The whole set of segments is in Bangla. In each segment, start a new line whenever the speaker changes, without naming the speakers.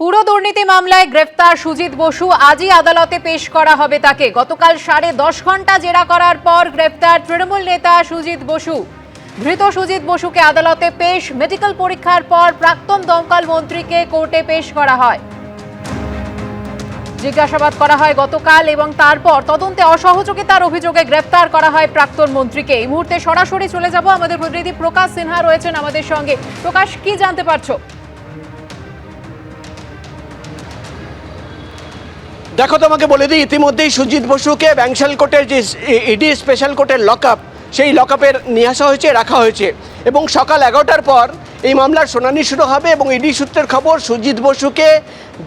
পুরো দুর্নীতি মামলায় গ্রেফতার সুজিত বসু আজই আদালতে পেশ করা হবে তাকে। গতকাল 10.5 ঘন্টা জেরা করার পর গ্রেফতার তৃণমূল নেতা সুজিত বসু। ধৃত সুজিত বসুকে আদালতে পেশ। মেডিকেল পরীক্ষার পর প্রাক্তন দমকল মন্ত্রীকে কোর্টে পেশ করা হয়। জিজ্ঞাসাবাদ করা হয় গতকাল এবং তারপর তদন্তে অসহযোগিতার অভিযোগে গ্রেফতার করা হয় প্রাক্তন মন্ত্রীকে। এই মুহূর্তে সরাসরি চলে যাব, আমাদের প্রতিনিধি প্রকাশ সিনহা রয়েছেন আমাদের সঙ্গে। প্রকাশ, কি জানতে পারছো?
দেখো, তোমাকে বলে দিই, ইতিমধ্যেই সুজিত বসুকে ব্যাংশাল কোর্টের যে ইডি স্পেশাল কোর্টের লকআপ, সেই লকআপের নিয়ে আসা হয়েছে, রাখা হয়েছে এবং সকাল 11টার পর এই মামলার শুনানি শুরু হবে। এবং ইডি সূত্রের খবর, সুজিত বসুকে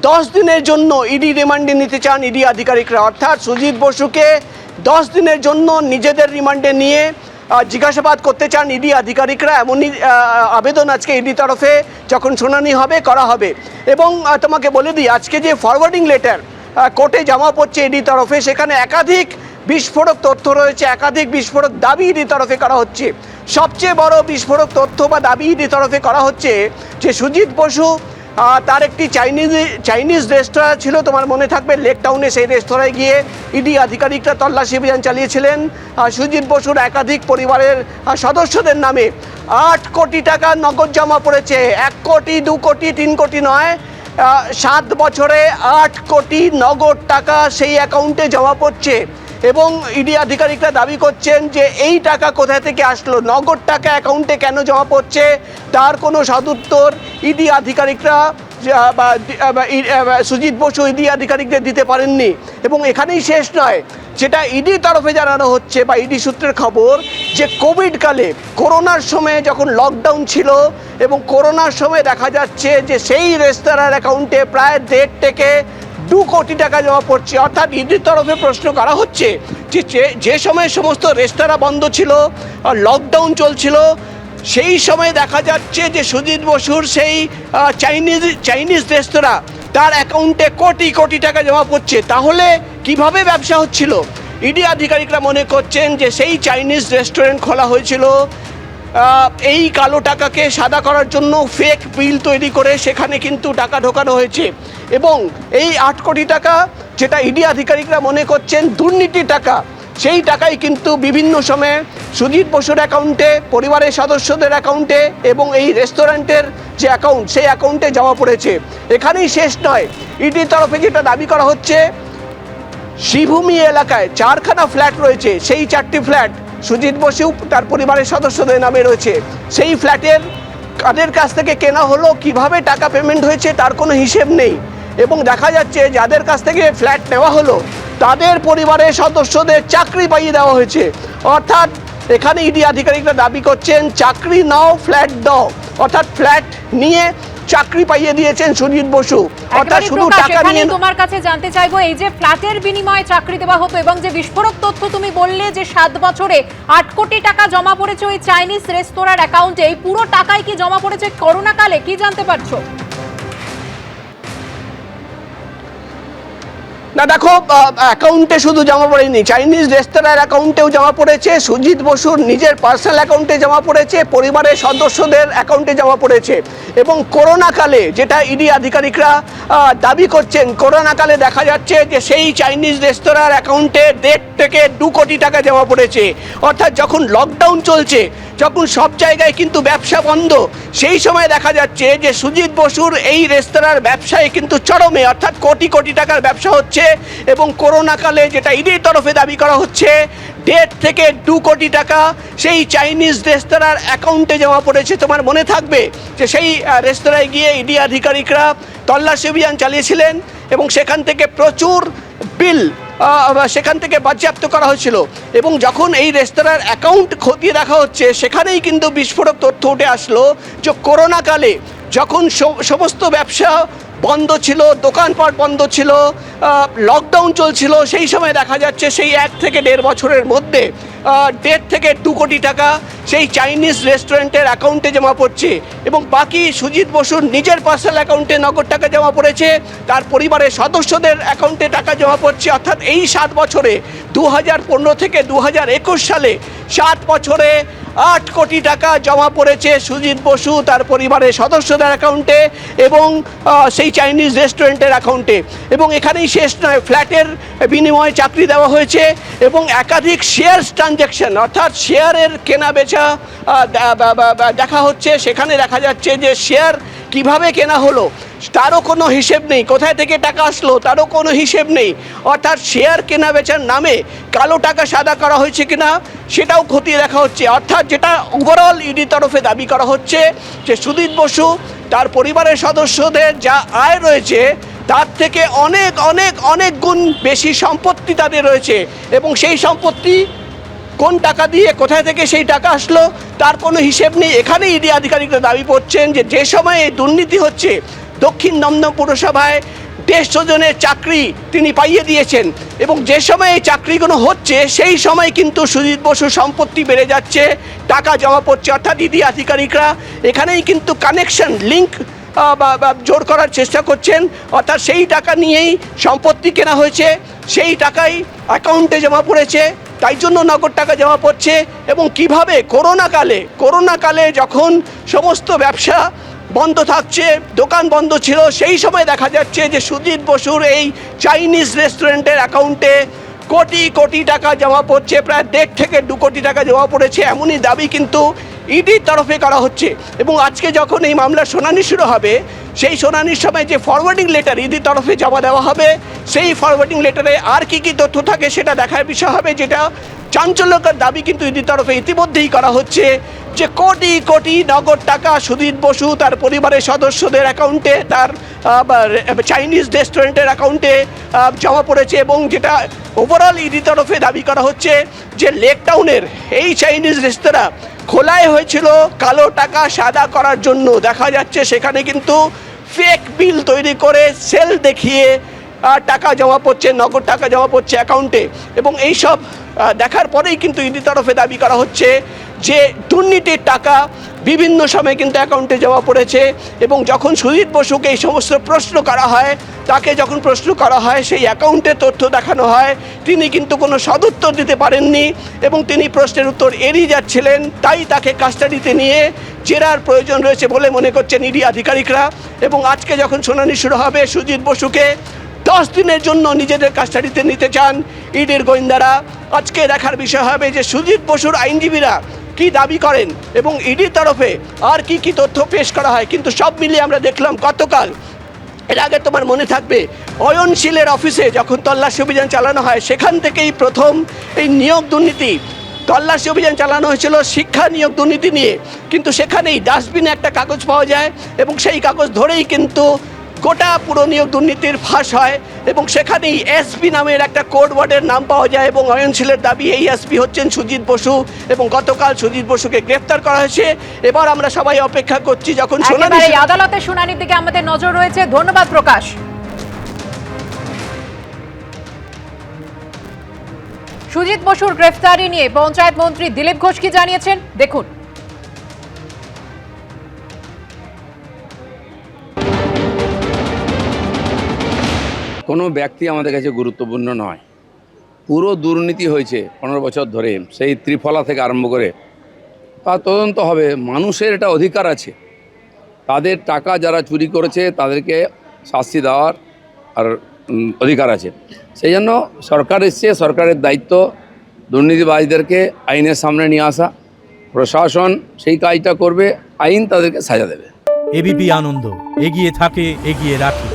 10 দিনের জন্য ইডি রিমান্ডে নিতে চান ইডি আধিকারিকরা। অর্থাৎ সুজিত বসুকে 10 দিনের জন্য নিজেদের রিমান্ডে নিয়ে জিজ্ঞাসাবাদ করতে চান ইডি আধিকারিকরা। এমনই আবেদন আজকে ইডি তরফে যখন শুনানি হবে করা হবে। এবং তোমাকে বলে দিই, আজকে যে ফরওয়ার্ডিং লেটার কোর্টে জমা পড়ছে ইডি তরফে, সেখানে একাধিক বিস্ফোরক তথ্য রয়েছে, একাধিক বিস্ফোরক দাবি ইডি তরফে করা হচ্ছে। সবচেয়ে বড় বিস্ফোরক তথ্য বা দাবি ইডি তরফে করা হচ্ছে যে সুজিত বসু তার একটি চাইনিজ রেস্তোরাঁ ছিল, তোমার মনে থাকবে, লেক টাউনে। সেই রেস্তোরাঁয় গিয়ে ইডি আধিকারিকরা তল্লাশি অভিযান চালিয়েছিলেন। সুজিত বসুর একাধিক পরিবারের সদস্যদের নামে 8 কোটি টাকা নগদ জমা পড়েছে। 1 কোটি, 2 কোটি, 3 কোটি নয়, 7 বছরে 8 কোটি নগদ টাকা সেই অ্যাকাউন্টে জমা পড়ছে। এবং ইডি আধিকারিকরা দাবি করছেন যে এই টাকা কোথা থেকে আসলো, নগদ টাকা অ্যাকাউন্টে কেন জমা পড়ছে, তার কোনো সদুত্তর ইডি আধিকারিকরা সুজিত বসু ইডি আধিকারিকদের দিতে পারেননি। এবং এখানেই শেষ নয়, যেটা ইডি তরফে জানানো হচ্ছে বা ইডি সূত্রের খবর, যে কোভিডকালে, করোনার সময়ে যখন লকডাউন ছিল এবং করোনার সময় দেখা যাচ্ছে যে সেই রেস্তোরাঁর অ্যাকাউন্টে প্রায় 1.5 থেকে 2 কোটি টাকা জমা পড়ছে। অর্থাৎ ইডির তরফে প্রশ্ন করা হচ্ছে যে সময় সমস্ত রেস্তোরাঁ বন্ধ ছিল, লকডাউন চলছিল, সেই সময় দেখা যাচ্ছে যে সুজিত বসুর সেই চাইনিজ রেস্তোরাঁ, তার অ্যাকাউন্টে কোটি কোটি টাকা জমা পড়ছে। তাহলে কিভাবে ব্যবসা হচ্ছিল? ইডি আধিকারিকরা মনে করছেন যে সেই চাইনিজ রেস্টুরেন্ট খোলা হয়েছিল এই কালো টাকাকে সাদা করার জন্য, ফেক বিল তৈরি করে সেখানে কিন্তু টাকা ঢোকানো হয়েছে। এবং এই 8 কোটি টাকা, যেটা ইডি আধিকারিকরা মনে করছেন দুর্নীতির টাকা, সেই টাকাই কিন্তু বিভিন্ন সময়ে সুজিত বসুর অ্যাকাউন্টে, পরিবারের সদস্যদের অ্যাকাউন্টে এবং এই রেস্টুরেন্টের যে অ্যাকাউন্ট, সেই অ্যাকাউন্টে জমা পড়েছে। এখানেই শেষ নয়, ইডির তরফে যেটা দাবি করা হচ্ছে, শ্রীভূমি এলাকায় 4খানা ফ্ল্যাট রয়েছে, সেই 4টি ফ্ল্যাট সুজিত বসু তার পরিবারের সদস্যদের নামে রয়েছে। সেই ফ্ল্যাটের কাদের কাছ থেকে কেনা হলো, কিভাবে টাকা পেমেন্ট হয়েছে, তার কোনো হিসেব নেই। এবং দেখা যাচ্ছে যাদের কাছ থেকে ফ্ল্যাট নেওয়া হলো, তাদের পরিবারের সদস্যদের চাকরি পাইয়ে দেওয়া হয়েছে। অর্থাৎ এখানে ইডি আধিকারিকরা দাবি করছেন, চাকরি নাও, ফ্ল্যাট দাও। অর্থাৎ ফ্ল্যাট নিয়ে চাকরি পাইয়ে দিয়েছেন সুজিত বসু। অর্থাৎ শুধু টাকা নিয়ে।
তোমার কাছে জানতে চাইবো, এই যে ফ্ল্যাটের বিনিময়ে চাকরি দেওয়া হতো এবং যে বিস্ফোরক তথ্য তুমি বললে যে 7 বছরে 8 কোটি টাকা জমা পড়েছে ওই চাইনিজ রেস্তোরাঁর অ্যাকাউন্টে, এই পুরো টাকাই কি জমা পড়েছে করোনা কালে, কি জানতে পারছো?
না, দেখো, অ্যাকাউন্টে শুধু জমা পড়েনি, চাইনিজ রেস্তোরাঁর অ্যাকাউন্টেও জমা পড়েছে, সুজিত বসুর নিজের পার্সোনাল অ্যাকাউন্টে জমা পড়েছে, পরিবারের সদস্যদের অ্যাকাউন্টে জমা পড়েছে। এবং করোনাকালে, যেটা ইডি আধিকারিকরা দাবি করছেন, করোনাকালে দেখা যাচ্ছে যে সেই চাইনিজ রেস্তোরাঁর অ্যাকাউন্টে 1.5 থেকে 2 কোটি টাকা জমা পড়েছে। অর্থাৎ যখন লকডাউন চলছে, যখন সব জায়গায় কিন্তু ব্যবসা বন্ধ, সেই সময় দেখা যাচ্ছে যে সুজিত বসুর এই রেস্তোরাঁর ব্যবসায় কিন্তু চরমে, অর্থাৎ কোটি কোটি টাকার ব্যবসা হচ্ছে। এবং করোনাকালে, যেটা ইডির তরফে দাবি করা হচ্ছে, 1.5 থেকে 2 কোটি টাকা সেই চাইনিজ রেস্তোরাঁর অ্যাকাউন্টে জমা পড়েছে। তোমার মনে থাকবে যে সেই রেস্তোরাঁয় গিয়ে ইডি আধিকারিকরা তল্লাশি অভিযান চালিয়েছিলেন এবং সেখান থেকে প্রচুর বিল সেখান থেকে বাজেয়াপ্ত করা হয়েছিল। এবং যখন এই রেস্তোরাঁর অ্যাকাউন্ট খতিয়ে দেখা হচ্ছে, সেখানেই কিন্তু বিস্ফোরক তথ্য উঠে আসলো যে করোনাকালে যখন সমস্ত ব্যবসা বন্ধ ছিল, দোকানপাট বন্ধ ছিল, লকডাউন চলছিল, সেই সময় দেখা যাচ্ছে সেই 1 থেকে 1.5 বছরের মধ্যে 1.5 থেকে 2 কোটি টাকা সেই চাইনিজ রেস্টুরেন্টের অ্যাকাউন্টে জমা পড়ছে। এবং বাকি সুজিত বসুর নিজের পার্সোনাল অ্যাকাউন্টে নগদ টাকা জমা পড়েছে, তার পরিবারের সদস্যদের অ্যাকাউন্টে টাকা জমা পড়ছে। অর্থাৎ এই 7 বছরে, 2015 থেকে 2021 সালে 7 বছরে 8 কোটি টাকা জমা পড়েছে সুজিত বসু তার পরিবারের সদস্যদের অ্যাকাউন্টে এবং সেই চাইনিজ রেস্টুরেন্টের অ্যাকাউন্টে। এবং এখানেই শেষ নয়, ফ্ল্যাটের বিনিময়ে চাকরি দেওয়া হয়েছে এবং একাধিক শেয়ার ট্রানজ্যাকশন অর্থাৎ শেয়ারের কেনা বেচা দেখা হচ্ছে। সেখানে দেখা যাচ্ছে যে শেয়ার কিভাবে কেনা হলো তারও কোনো হিসেব নেই, কোথায় থেকে টাকা আসলো তারও কোনো হিসেব নেই। অর্থাৎ শেয়ার কেনা বেচার নামে কালো টাকা সাদা করা হয়েছে কিনা সেটাও খতিয়ে দেখা হচ্ছে। অর্থাৎ যেটা ওভারঅল ইডি তরফে দাবি করা হচ্ছে যে সুজিত বসু তার পরিবারের সদস্যদের যা আয় রয়েছে তার থেকে অনেক অনেক অনেক গুণ বেশি সম্পত্তি তাদের রয়েছে এবং সেই সম্পত্তি কোন টাকা দিয়ে কোথায় থেকে সেই টাকা আসলো তার কোনো হিসেব নেই। এখানে ইডি আধিকারিকরা দাবি করছেন যে সময়ে দুর্নীতি হচ্ছে দক্ষিণ দমদম পুরসভায় 150 জনের চাকরি তিনি পাইয়ে দিয়েছেন এবং যে সময় এই চাকরিগুলো হচ্ছে সেই সময় কিন্তু সুজিত বসুর সম্পত্তি বেড়ে যাচ্ছে, টাকা জমা পড়ছে। অর্থাৎ ইডি আধিকারিকরা এখানেই কিন্তু কানেকশন লিঙ্ক জোর করার চেষ্টা করছেন। অর্থাৎ সেই টাকা নিয়েই সম্পত্তি কেনা হয়েছে, সেই টাকাই অ্যাকাউন্টে জমা পড়েছে, তাই জন্য নগদ টাকা জমা পড়ছে। এবং কিভাবে করোনাকালে যখন সমস্ত ব্যবসা বন্ধ থাকছে, দোকান বন্ধ ছিল, সেই সময় দেখা যাচ্ছে যে সুজিত বসুর এই চাইনিজ রেস্টুরেন্টের অ্যাকাউন্টে কোটি কোটি টাকা জমা পড়ছে, প্রায় 1.5 থেকে 2 কোটি টাকা জমা পড়েছে এমনই দাবি কিন্তু ইডির তরফে করা হচ্ছে। এবং আজকে যখন এই মামলার শুনানি শুরু হবে সেই শুনানির সময় যে ফরওয়ার্ডিং লেটার ইডির তরফে জমা দেওয়া হবে সেই ফরওয়ার্ডিং লেটারে আর কি তথ্য থাকে সেটা দেখার বিষয় হবে। যেটা চাঞ্চল্যকর দাবি কিন্তু ইডির তরফে ইতিমধ্যেই করা হচ্ছে যে কোটি কোটি নগদ টাকা সুজিত বসু তার পরিবারের সদস্যদের অ্যাকাউন্টে, তার চাইনিজ রেস্টুরেন্টের অ্যাকাউন্টে জমা পড়েছে। এবং যেটা ওভারঅল ইডি তরফে দাবি করা হচ্ছে যে লেক টাউনের এই চাইনিজ রেস্তোরাঁ খোলাই হয়েছিল কালো টাকা সাদা করার জন্য। দেখা যাচ্ছে সেখানে কিন্তু ফেক বিল তৈরি করে সেল দেখিয়ে টাকা জমা পড়ছে, নগদ টাকা জমা পড়ছে অ্যাকাউন্টে। এবং এইসব দেখার পরেই কিন্তু ইডি তরফে দাবি করা হচ্ছে যে দুর্নীতির টাকা বিভিন্ন সময় কিন্তু অ্যাকাউন্টে জমা পড়েছে। এবং যখন সুজিত বসুকে এই সমস্ত প্রশ্ন করা হয়, তাকে যখন প্রশ্ন করা হয় সেই অ্যাকাউন্টের তথ্য দেখানো হয়, তিনি কিন্তু কোনো সদুত্তর দিতে পারেননি এবং তিনি প্রশ্নের উত্তর এড়িয়ে যাচ্ছিলেন। তাই তাকে কাস্টাডিতে নিয়ে জেরার প্রয়োজন রয়েছে বলে মনে করছেন ইডি আধিকারিকরা। এবং আজকে যখন শুনানি শুরু হবে সুজিত বসুকে 10 দিনের জন্য নিজেদের কাস্টাডিতে নিতে চান ইডির গোয়েন্দারা। আজকে দেখার বিষয় হবে যে সুজিত বসুর আইনজীবীরা কি দাবি করেন এবং ইডির তরফে আর কি তথ্য পেশ করা হয়। কিন্তু সব মিলিয়ে আমরা দেখলাম গতকাল, এর আগে তোমার মনে থাকবে, অয়নশীলের অফিসে যখন তল্লাশি অভিযান চালানো হয় সেখান থেকেই প্রথম এই নিয়োগ দুর্নীতি তল্লাশি অভিযান চালানো হয়েছিল শিক্ষা নিয়োগ দুর্নীতি নিয়ে। কিন্তু সেখানেই ডাস্টবিনে একটা কাগজ পাওয়া যায় এবং সেই কাগজ ধরেই কিন্তু গোটা পুরো নিয়োগ দুর্নীতির ফাঁস হয় এবং সেখানেই এসপি নামের একটা কোড ওয়ার্ডের নাম পাওয়া যায় এবং অয়নশীলের দাবি এই এসপি হচ্ছেন সুজিত বসু এবং গতকাল সুজিত বসুকে গ্রেফতার করা হয়েছে। এবার আমরা সবাই অপেক্ষা করছি যখন শুনানি
আদালতের শুনানির দিকে আমাদের নজর রয়েছে। ধন্যবাদ প্রকাশ। সুজিত বসুর গ্রেফতারি নিয়ে পঞ্চায়েত মন্ত্রী দিলীপ ঘোষ কি জানিয়েছেন দেখুন।
কোনো ব্যক্তি আমাদের কাছে গুরুত্বপূর্ণ নয়। পুরো দুর্নীতি হয়েছে 15 বছর ধরে, সেই ত্রিফলা থেকে আরম্ভ করে তা তদন্ত হবে। মানুষের এটা অধিকার আছে, তাদের টাকা যারা চুরি করেছে তাদেরকে শাস্তি দেওয়ার আর অধিকার আছে। সেই জন্য সরকার এসছে, সরকারের দায়িত্ব দুর্নীতিবাজদেরকে আইনের সামনে নিয়ে আসা। প্রশাসন সেই কাজটা করবে, আইন তাদেরকে সাজা দেবে।
এবিপি আনন্দ, এগিয়ে থাকে, এগিয়ে রাখে।